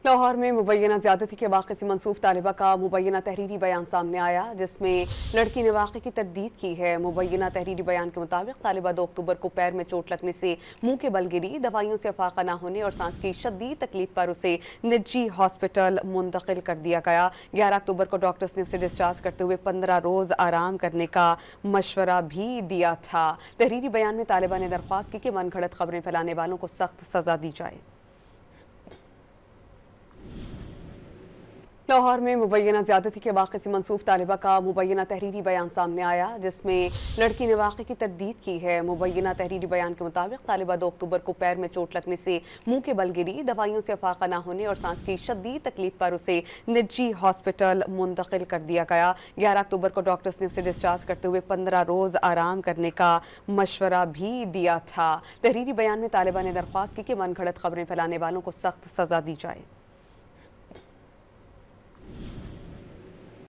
लाहौर में मुबैना ज़्यादती के वाक़े से मंसूब तालिबा का मुबैना तहरीरी बयान सामने आया, जिसमें लड़की ने वाक़े की तरदीद की है। मुबैना तहरीरी बयान के मुताबिक तालिबा 2 अक्टूबर को पैर में चोट लगने से मुंह के बल गिरी, दवाइयों से अफाका न होने और सांस की शदीद तकलीफ पर उसे निजी हॉस्पिटल मुंतकिल कर दिया गया। 11 अक्टूबर को डॉक्टर्स ने उसे डिस्चार्ज करते हुए 15 रोज़ आराम करने का मशवरा भी दिया था। तहरीरी बयान में तालिबा ने दरख्वास्त की कि मनगढ़ंत खबरें फैलाने वालों को सख्त सजा दी जाए। लाहौर में मुबैना ज़्यादती के वाक़े से मंसूब तालिबा का मुबैना तहरीरी बयान सामने आया, जिसमें लड़की ने वाक़े की तरदीद की है। मुबैना तहरीरी बयान के मुताबिक तालिबा 2 अक्टूबर को पैर में चोट लगने से मुंह के बल गिरी, दवाइयों से अफाका न होने और सांस की शदीद तकलीफ पर उसे निजी हॉस्पिटल मुंतकिल कर दिया गया। 11 अक्टूबर को डॉक्टर्स ने उसे डिस्चार्ज करते हुए 15 रोज़ आराम करने का मशवरा भी दिया था। तहरीरी बयान में तालिबा ने दरख्वास्त की कि मनगढ़ंत खबरें फैलाने वालों को सख्त सजा दी जाए।